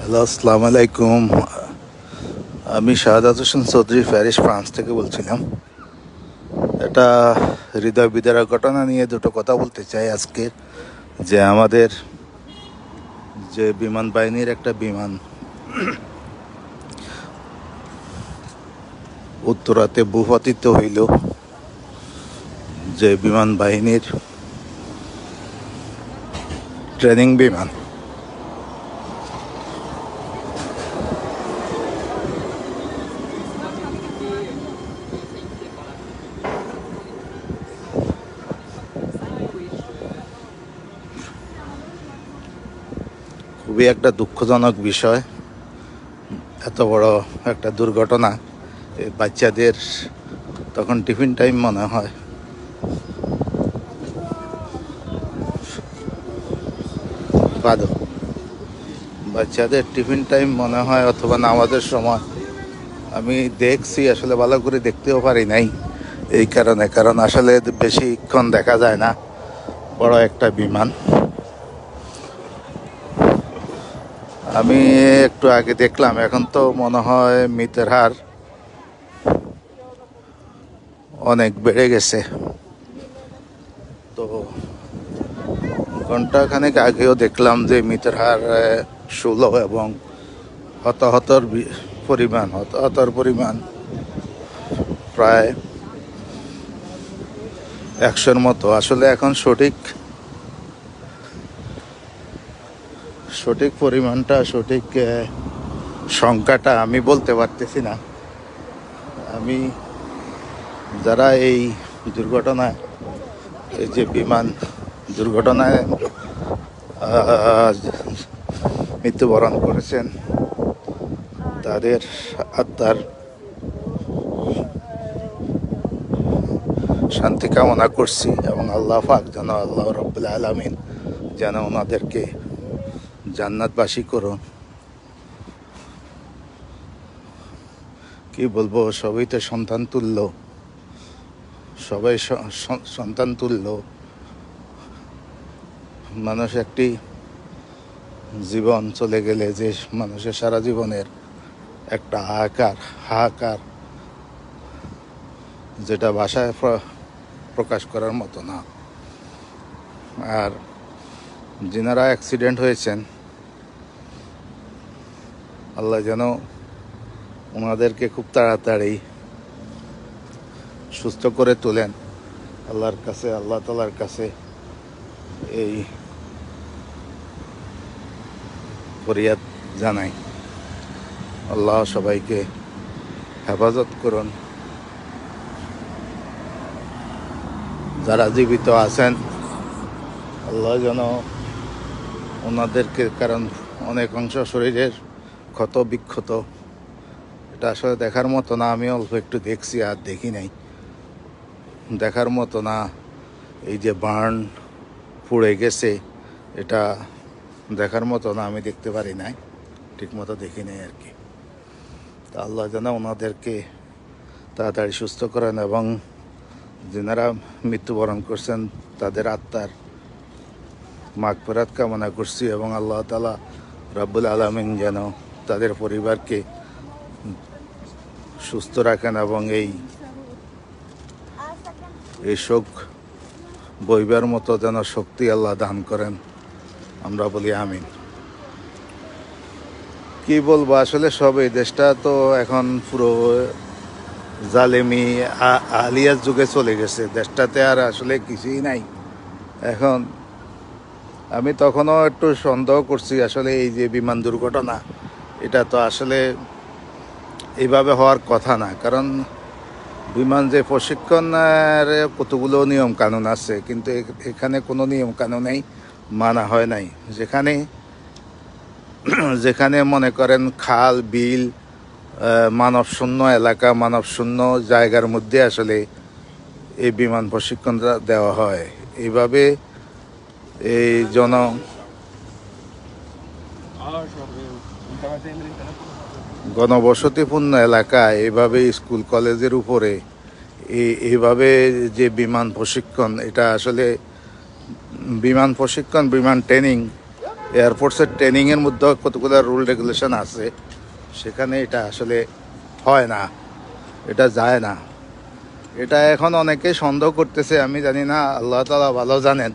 Hello, আসসালামু আলাইকুম। আমি শাহাদাত হোসেন চৌধুরী, প্যারিস, ফ্রান্স থেকে বলছিলাম। এটা হৃদয় বিদারক ঘটনা নিয়ে দুটো কথা বলতে চাই আজকে। যে আমাদের যে বিমান বাহিনীর একটা বিমান উত্তরাতে ভূপাতিত হইল, যে বিমান বাহিনীর ট্রেনিং বিমান। খুবই একটা দুঃখজনক বিষয়, এত বড় একটা দুর্ঘটনা। এই বাচ্চাদের তখন টিফিন টাইম মনে হয়, বাচ্চাদের টিফিন টাইম মনে হয় অথবা নামাজের সময়। আমি দেখছি, আসলে ভালো করে দেখতেও পারি নাই এই কারণ আসলে বেশিক্ষণ দেখা যায় না। বড় একটা বিমান। আমি একটু আগে দেখলাম, এখন তো মনে হয় মৃতের হার অনেক বেড়ে গেছে। তো ঘন্টাখানেক আগেও দেখলাম যে মৃতের হার 16 এবং হতাহতর পরিমাণ প্রায় 100-র মতো। আসলে এখন সঠিক পরিমাণটা, সঠিক সংখ্যাটা আমি বলতে পারতেছি না। আমি যারা এই দুর্ঘটনায়, এই যে বিমান দুর্ঘটনায় মৃত্যুবরণ করেছেন, তাদের আত্মার শান্তি কামনা করছি এবং আল্লাহ পাক যেন, আল্লাহ রাব্বুল আলামিন যেন ওনাদেরকে জান্নাতবাসী করুন। কি বলবো, সবই তো সন্তান তুল্য, সবাই সন্তান তুল্য। মানুষ একটি জীবন চলে গেলে যে মানুষের সারা জীবনের একটা হাহাকার, যেটা ভাষায় প্রকাশ করার মতো না। আর যিনারা অ্যাক্সিডেন্ট হয়েছেন, আল্লাহ যেন ওনাদেরকে খুব তাড়াতাড়ি সুস্থ করে তোলেন। আল্লাহ তাআলার কাছে এই ফরিয়াদ জানাই। আল্লাহ সবাইকে হেফাজত করুন। যারা জীবিত আছেন, আল্লাহ যেন ওনাদেরকে, কারণ অনেক অংশ শরীরের ক্ষত বিক্ষত, এটা আসলে দেখার মতো না। আমি অল্প একটু দেখছি, আর দেখি নাই, দেখার মতো না। এই যে বার্ন পুড়ে গেছে, এটা দেখার মতো না। আমি দেখতে পারি নাই, ঠিক মতো দেখি নাই আর কি। তা আল্লাহ যেন ওনাদেরকে তাড়াতাড়ি সুস্থ করেন এবং যারা মৃত্যুবরণ করছেন তাদের আত্মার মাগফিরাত কামনা করছি এবং আল্লাহ তাআলা রাব্বুল আলামিন যেন তাদের পরিবারকে সুস্থ রাখেন এবং এই শোক বইবার মতো যেন শক্তি আল্লাহ দান করেন। আমরা বলি আমিন। কি বলবো, আসলে এই দেশটা তো এখন পুরো জালেমি আলিয়ার যুগে চলে গেছে। দেশটাতে আর আসলে কিছুই নাই এখন। আমি তখনও একটু সন্দেহ করছি, আসলে এই যে বিমান দুর্ঘটনা, এটা তো আসলে এইভাবে হওয়ার কথা না। কারণ বিমান যে প্রশিক্ষণের কতগুলো নিয়ম কানুন আছে, কিন্তু এখানে কোনো নিয়ম কানুনেই মানা হয় নাই। যেখানে মনে করেন খাল বিল, মানবশূন্য এলাকা, মানবশূন্য জায়গার মধ্যে আসলে এই বিমান প্রশিক্ষণটা দেওয়া হয়। এইভাবে এই ঘনবসতিপূর্ণ এলাকায় এইভাবে স্কুল কলেজের উপরে এইভাবে যে বিমান প্রশিক্ষণ, এটা আসলে বিমান ট্রেনিং এয়ারফোর্সের ট্রেনিংয়ের মধ্যে কতগুলো রুল রেগুলেশন আছে, সেখানে এটা আসলে হয় না, এটা যায় না। এটা এখন অনেকে সন্দেহ করতেছে, আমি জানি না, আল্লাহ তাআলা ভালো জানেন,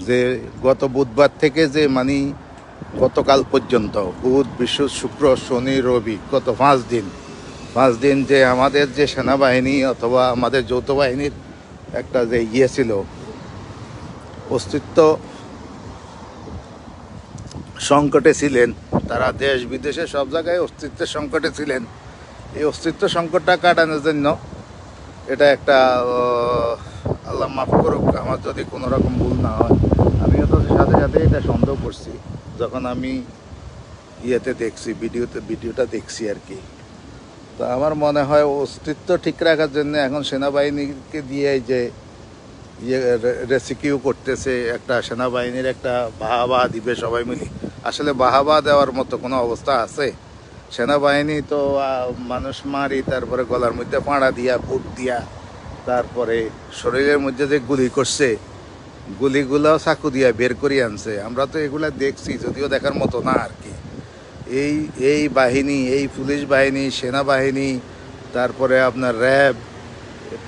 যে গত বুধবার থেকে যে মানে গতকাল পর্যন্ত বুধ, বৃহস্পতি, শুক্র, শনি, রবি, গত 5 দিন যে আমাদের যে সেনাবাহিনী অথবা আমাদের যৌথ বাহিনীর একটা যে ছিল, অস্তিত্ব সংকটে ছিলেন, তারা দেশ বিদেশে সব জায়গায় অস্তিত্বের সংকটে ছিলেন। এই অস্তিত্ব সংকটটা কাটানোর জন্য এটা একটা আল্লাহ মাফ করুক আমার যদি কোনো রকম ভুল না হয়, আমিও তো সাথে সাথে এটা সন্দেহ করছি যখন আমি দেখছি, ভিডিওটা দেখছি আর কি। তো আমার মনে হয় অস্তিত্ব ঠিক রাখার জন্য এখন সেনাবাহিনীকে দিয়ে যে রেস্কিউ করতেছে, একটা সেনাবাহিনীর একটা বাহাবা দিবে সবাই মিলে। আসলে বাহাবা দেওয়ার মতো কোনো অবস্থা আছে? সেনাবাহিনী তো মানুষ মারি, তারপরে গলার মধ্যে পাড়া দিয়া, বুট দিয়া, তারপরে শরীরের মধ্যে যে গুলি করছে, গুলিগুলো চাকু দিয়া বের করে আনছে। আমরা তো এগুলা দেখছি, যদিও দেখার মতো না আর কি। এই এই বাহিনী, এই পুলিশ বাহিনী, সেনাবাহিনী, তারপরে আপনার র্যাব,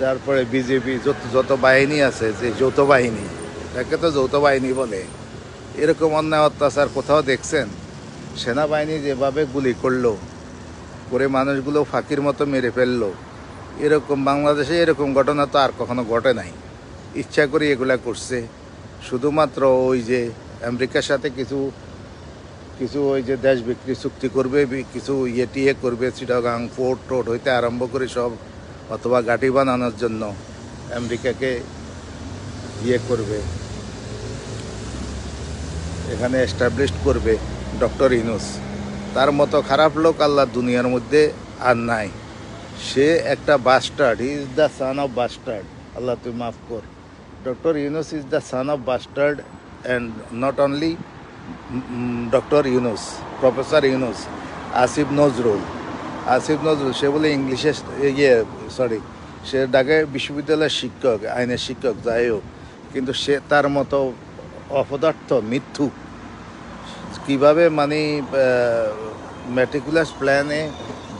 তারপরে বিজেপি, যত বাহিনী আছে, যে যৌথ বাহিনী, তাকে তো যৌথ বাহিনী বলে, এরকম অন্যায় অত্যাচার কোথাও দেখছেন? সেনাবাহিনী যেভাবে গুলি করলো, করে মানুষগুলো ফাঁকির মতো মেরে ফেললো, এরকম বাংলাদেশে এরকম ঘটনা তো আর কখনো ঘটে নাই। ইচ্ছা করে এগুলা করছে, শুধুমাত্র ওই যে আমেরিকার সাথে কিছু কিছু ওই যে দেশ বিক্রি চুক্তি করবে, কিছু টিয়ে করবে, চিটাগাং পোর্ট টোট হইতে আরম্ভ করে সব, অথবা ঘাঁটি বানানোর জন্য আমেরিকাকে করবে, এখানে এস্টাবলিশ করবে ডক্টর ইউনূস। তার মতো খারাপ লোক আল্লাহ দুনিয়ার মধ্যে আর নাই। সে একটা bastard, he is the son of bastard. Allah তুই মাফ কর। Doctor Yunus is the son of bastard, and not only doctor Yunus, professor Yunus, Asif Nazrul, সে বলে ইংলিশে সরি, সে ঢাকা বিশ্ববিদ্যালয়ের শিক্ষক, আইনের শিক্ষক, যাই হোক, কিন্তু সে তার মতো অপদার্থ মিথ্যুক কীভাবে মানে ম্যাটিকুলাস প্ল্যানে,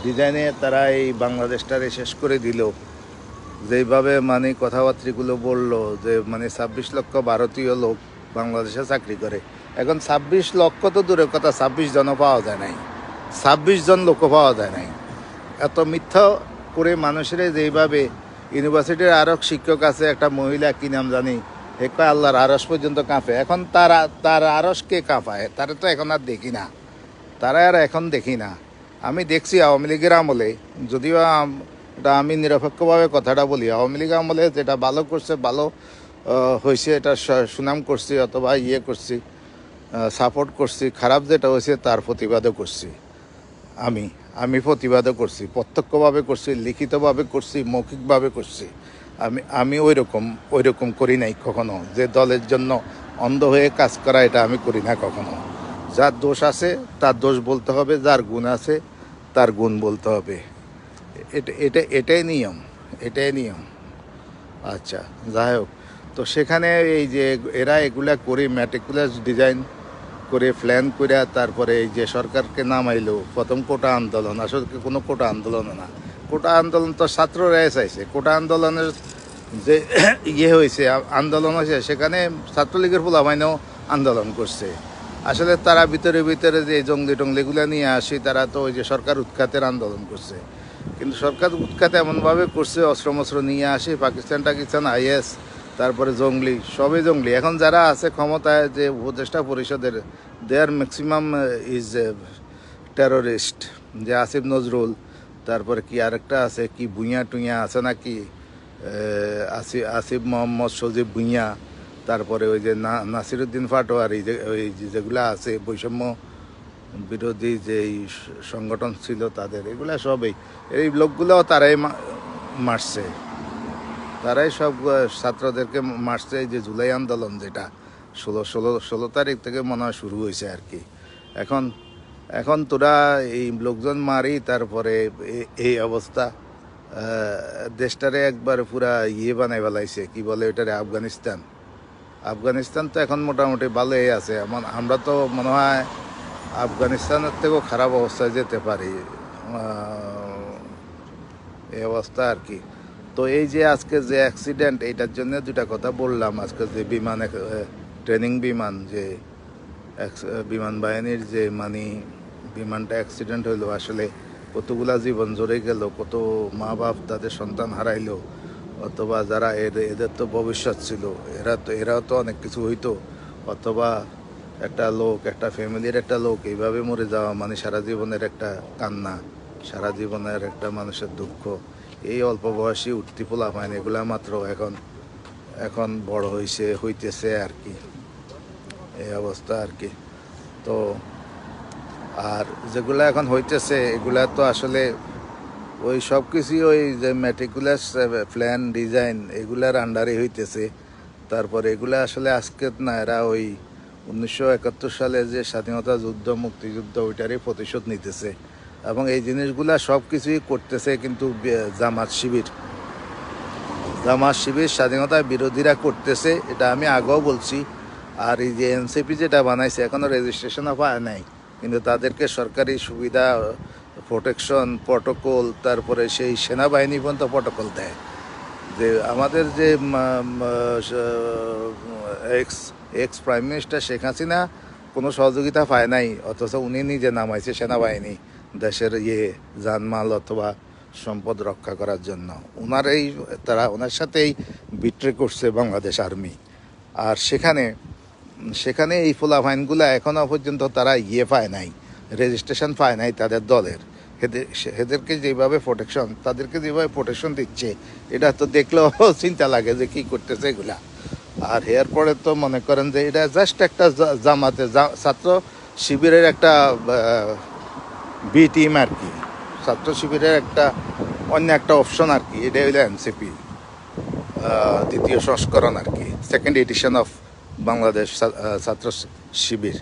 ডিজাইনে তারা এই বাংলাদেশটারে শেষ করে দিল, যেইভাবে মানে কথাবার্তাগুলো বললো, যে মানে 26 লক্ষ ভারতীয় লোক বাংলাদেশে চাকরি করে। এখন 26 লক্ষ তো দূরের কথা, 26 জনও পাওয়া যায় নাই, 26 জন লোকও পাওয়া যায় নাই। এত মিথ্যা করে মানুষের যেইভাবে, ইউনিভার্সিটির আরও শিক্ষক আছে, একটা মহিলা, কি নাম জানি, একটা আল্লাহর আরস পর্যন্ত কাঁপে। এখন তার আরস কে কাঁপায়? তারা তো এখন আর দেখি না, তারা আর এখন দেখি না। আমি দেখছি আওয়ামী লীগের আমলে, যদিও এটা আমি নিরপেক্ষভাবে কথাটা বলি, আওয়ামী লীগ আমলে যেটা ভালো করছে, ভালো হয়েছে, এটা সুনাম করছি অথবা করছি, সাপোর্ট করছি। খারাপ যেটা হয়েছে তার প্রতিবাদও করছি, আমি প্রতিবাদও করছি, প্রত্যক্ষভাবে করছি, লিখিতভাবে করছি, মৌখিকভাবে করছি। আমি ওই রকম করি নাই কখনো, যে দলের জন্য অন্ধ হয়ে কাজ করা, এটা আমি করি না কখনো। যার দোষ আছে তার দোষ বলতে হবে, যার গুণ আছে তার গুণ বলতে হবে। এটাই নিয়ম। আচ্ছা, যাই হোক, তো সেখানে এই যে এরা এগুলা করে ম্যাটিকুলাস ডিজাইন করে, প্ল্যান করে, তারপরে এই যে সরকারকে নামাইলো, প্রথম কোটা আন্দোলন, আসলে কোনো কোটা আন্দোলন না, কোটা আন্দোলন তো ছাত্ররাই চাইছে। কোটা আন্দোলনের যে হয়েছে, আন্দোলন হয়েছে, সেখানে ছাত্রলীগের পোলাপাইনও আন্দোলন করছে। আসলে তারা ভিতরে যে জঙ্গলি টঙ্গলিগুলো নিয়ে আসি, তারা তো ওই যে সরকার উৎখাতের আন্দোলন করছে। কিন্তু সরকার উৎখাত এমনভাবে করছে, অস্ত্র নিয়ে আসি, পাকিস্তান IS, তারপরে জঙ্গলি, সবই জঙ্গলি। এখন যারা আছে ক্ষমতায়, যে উপদেষ্টা পরিষদের, দেয়ার ম্যাক্সিমাম ইজ টেরোরিস্ট। যে আসিফ নজরুল, তারপরে কি আরেকটা আছে, কি ভুঁইয়া টুইয়া আছে নাকি, আসিফ মোহাম্মদ সজীব ভুঁইয়া, তারপরে ওই যে নাসিরুদ্দিন পাটোয়ারি, ওই যেগুলা আছে বৈষম্য বিরোধী যেই সংগঠন ছিল তাদের, এগুলা সবই, এই লোকগুলোও তারাই মারছে, তারাই সব ছাত্রদেরকে মারছে। এই যে জুলাই আন্দোলন, যেটা 16 তারিখ থেকে মনে হয় শুরু হয়েছে আর কি। এখন তোরা এই লোকজন মারি, তারপরে এই অবস্থা, দেশটারে একবার পুরা বানাই ফেলাইছে, কি বলে ওইটারে, আফগানিস্তান। আফগানিস্তান তো এখন মোটামুটি ভালোই আছে, এমন আমরা তো মনে হয় আফগানিস্তানের থেকেও খারাপ অবস্থায় যেতে পারি, এই অবস্থা আর কি। তো এই যে আজকে যে অ্যাক্সিডেন্ট, এইটার জন্য দুটা কথা বললাম। আজকে যে বিমান ট্রেনিং বিমান যে বিমান বাহিনীর যে বিমানটা অ্যাক্সিডেন্ট হইলো, আসলে কতগুলা জীবন জড়ে গেল, কত মা বাপ তাদের সন্তান হারাইলো, অথবা যারা এদের তো ভবিষ্যৎ ছিল, এরাও তো অনেক কিছু হইতো, অথবা একটা ফ্যামিলির একটা লোক এইভাবে মরে যাওয়া মানে সারা জীবনের একটা কান্না, সারা জীবনের একটা মানুষের দুঃখ। এই অল্প বয়সী উঠতি পোলাপাইন এগুলা মাত্র এখন এখন বড় হইতেছে আর কি, এই অবস্থা আর কি। তো আর যেগুলা এখন হইতেছে এগুলা তো আসলে ওই সব কিছুই ওই যে ম্যাটিকুলাস প্ল্যান ডিজাইন এগুলার আন্ডারে হইতেছে। তারপরে এগুলা আসলে আজকে না, এরা ওই 1971 সালে যে স্বাধীনতা যুদ্ধ, মুক্তিযুদ্ধ, ওইটারই প্রতিশোধ নিতেছে। এবং এই জিনিসগুলা সব কিছুই করতেছে কিন্তু জামাত শিবির স্বাধীনতা বিরোধীরা করতেছে, এটা আমি আগেও বলছি। আর এই যে এনসিপি যেটা বানাইছে, এখনো রেজিস্ট্রেশনও পায় নাই, কিন্তু তাদেরকে সরকারি সুবিধা, প্রোটেকশন, প্রটোকল, তারপরে সেই সেনাবাহিনী পর্যন্ত প্রটোকল দেয়। যে আমাদের যে x prime minister Sheikh Hasina কোনো সহযোগিতা পায় নাই, অথচ উনি নিজে নামাইছে সেনাবাহিনী দেশের জানমাল অথবা সম্পদ রক্ষা করার জন্য। ওনার সাথেই বিট্রে করছে বাংলাদেশ আর্মি। আর সেখানে এই ফুলাফাইনগুলো এখনো পর্যন্ত তারা পায় নাই, রেজিস্ট্রেশন পায় নাই তাদের দলের। তাদেরকে যেভাবে প্রোটেকশন দিচ্ছে, এটা তো দেখলেও চিন্তা লাগে যে কি করতেছে এগুলা। আর এরপরে তো মনে করেন যে এটা জাস্ট একটা ছাত্র শিবিরের একটা বি টিম আর কি, ছাত্র শিবিরের অন্য একটা অপশন আর কি। এটা হইলো এনসিপি দ্বিতীয় সংস্করণ আর কি, সেকেন্ড এডিশন অফ বাংলাদেশ ছাত্র শিবির।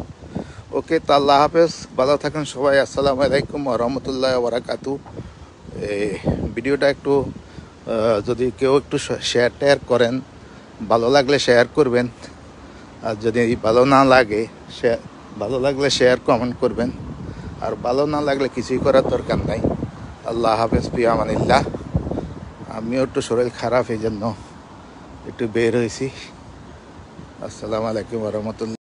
ওকে, তা আল্লাহ হাফেজ, ভালো থাকেন সবাই। আসসালামু আলাইকুম ওয়া রাহমাতুল্লাহি ওয়া বারাকাতুহু। ভিডিওটা একটু যদি কেউ একটু শেয়ার করেন, ভালো লাগলে শেয়ার করবেন, আর যদি ভালো লাগলে শেয়ার কমেন্ট করবেন, আর ভালো না লাগলে কিছুই করার দরকার নাই। আল্লাহ হাফেজ, ফি আমানিল্লাহ। আমিও একটু শরীর খারাপ, এই জন্য একটু বের হয়েছি। আসসালামু আলাইকুম ওয়া রাহমাতুল্লাহ।